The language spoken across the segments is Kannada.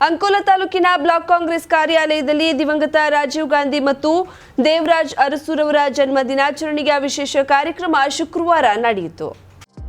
ಅಂಕೋಲಾ ತಾಲೂಕಿನ ಬ್ಲಾಕ್ ಕಾಂಗ್ರೆಸ್ ಕಾರ್ಯಾಲಯದಲ್ಲಿ ದಿವಂಗತ ರಾಜೀವ್ ಗಾಂಧಿ ಮತ್ತು ದೇವರಾಜ್ ಅರಸುರವರ ಜನ್ಮ ದಿನಾಚರಣೆಯ ವಿಶೇಷ ಕಾರ್ಯಕ್ರಮ ಶುಕ್ರವಾರ ನಡೆಯಿತು.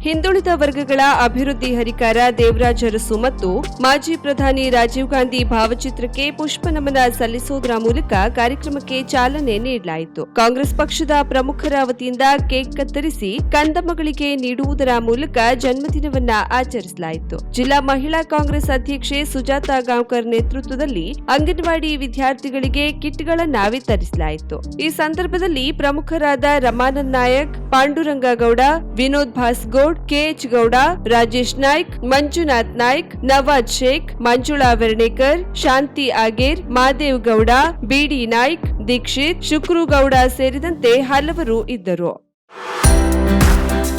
ಹಿಂದುಳಿದ ವರ್ಗಗಳ ಅಭಿವೃದ್ಧಿ ಹರಿಕಾರ ದೇವರಾಜ್ ಅರಸು ಮತ್ತು ಮಾಜಿ ಪ್ರಧಾನಿ ರಾಜೀವ್ ಗಾಂಧಿ ಭಾವಚಿತ್ರಕ್ಕೆ ಪುಷ್ಪ ನಮನ ಸಲ್ಲಿಸುವುದರ ಮೂಲಕ ಕಾರ್ಯಕ್ರಮಕ್ಕೆ ಚಾಲನೆ ನೀಡಲಾಯಿತು. ಕಾಂಗ್ರೆಸ್ ಪಕ್ಷದ ಪ್ರಮುಖರ ವತಿಯಿಂದ ಕೇಕ್ ಕತ್ತರಿಸಿ ಕಂದಮ್ಮಗಳಿಗೆ ನೀಡುವುದರ ಮೂಲಕ ಜನ್ಮದಿನವನ್ನ ಆಚರಿಸಲಾಯಿತು. ಜಿಲ್ಲಾ ಮಹಿಳಾ ಕಾಂಗ್ರೆಸ್ ಅಧ್ಯಕ್ಷೆ ಸುಜಾತಾ ಗಾಂವ್ಕರ್ ನೇತೃತ್ವದಲ್ಲಿ ಅಂಗನವಾಡಿ ವಿದ್ಯಾರ್ಥಿಗಳಿಗೆ ಕಿಟ್ಗಳನ್ನು ವಿತರಿಸಲಾಯಿತು. ಈ ಸಂದರ್ಭದಲ್ಲಿ ಪ್ರಮುಖರಾದ ರಮಾನಂದ್ ನಾಯಕ್, ಪಾಂಡುರಂಗ ಗೌಡ, ವಿನೋದ್ ಭಾಸ್ಗೌಡ್, ಕೆಎಚ್ ಗೌಡ, ರಾಜೇಶ್ ನಾಯ್ಕ್, ಮಂಜುನಾಥ್ ನಾಯ್ಕ್, ನವಾಜ್ ಶೇಖ್, ಮಂಜುಳಾ ವೆರ್ಣೇಕರ್, ಶಾಂತಿ ಆಗೇರ್, ಮಾದೇವ್ ಗೌಡ, ಬಿಡಿ ನಾಯ್ಕ್, ದೀಕ್ಷಿತ್, ಶುಕ್ರು ಗೌಡ ಸೇರಿದಂತೆ ಹಲವರು ಇದ್ದರು.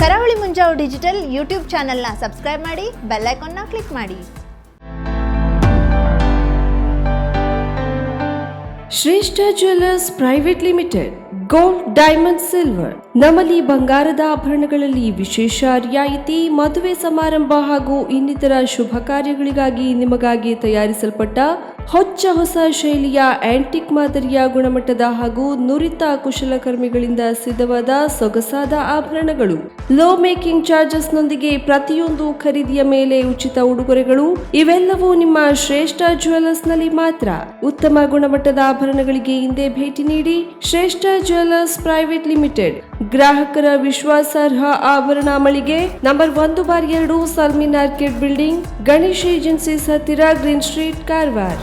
ಕರಾವಳಿ ಮುಂಜಾವು ಡಿಜಿಟಲ್ ಯೂಟ್ಯೂಬ್ ಚಾನೆಲ್ನ ಸಬ್ಸ್ಕ್ರೈಬ್ ಮಾಡಿ, ಬೆಲ್ ಐಕಾನ್ನ ಕ್ಲಿಕ್ ಮಾಡಿ. ಶ್ರೇಷ್ಠ jewellers private limited, gold, diamond, silver. ನಮ್ಮಲ್ಲಿ ಬಂಗಾರದ ಆಭರಣಗಳಲ್ಲಿ ವಿಶೇಷ ರಿಯಾಯಿತಿ. ಮದುವೆ ಸಮಾರಂಭ ಹಾಗೂ ಇನ್ನಿತರ ಶುಭ ಕಾರ್ಯಗಳಿಗಾಗಿ ನಿಮಗಾಗಿ ತಯಾರಿಸಲ್ಪಟ್ಟ ಹೊಸ ಶೈಲಿಯ ಆಂಟಿಕ್ ಮಾದರಿಯ ಗುಣಮಟ್ಟದ ಹಾಗೂ ನುರಿತ ಕುಶಲಕರ್ಮಿಗಳಿಂದ ಸಿದ್ಧವಾದ ಸೊಗಸಾದ ಆಭರಣಗಳು. ಲೋ ಮೇಕಿಂಗ್ ಚಾರ್ಜಸ್ ನೊಂದಿಗೆ ಪ್ರತಿಯೊಂದು ಖರೀದಿಯ ಮೇಲೆ ಉಚಿತ ಉಡುಗೊರೆಗಳು. ಇವೆಲ್ಲವೂ ನಿಮ್ಮ ಶ್ರೇಷ್ಠ ಜ್ಯುವೆಲ್ಲರ್ಸ್ ನಲ್ಲಿ ಮಾತ್ರ. ಉತ್ತಮ ಗುಣಮಟ್ಟದ ಆಭರಣಗಳಿಗೆ ಹಿಂದೆ ಭೇಟಿ ನೀಡಿ. ಶ್ರೇಷ್ಠ ಜ್ಯುವೆಲ್ಲರ್ಸ್ ಪ್ರೈವೇಟ್ ಲಿಮಿಟೆಡ್, ಗ್ರಾಹಕರ ವಿಶ್ವಾಸಾರ್ಹ ಆಭರಣ ಮಳಿಗೆ, number 1/2 ಸಲ್ಮಿನ್ orchid building, Ganesh agencies ಹತ್ತಿರ, ಗ್ರೀನ್ ಸ್ಟ್ರೀಟ್, ಕಾರವಾರ.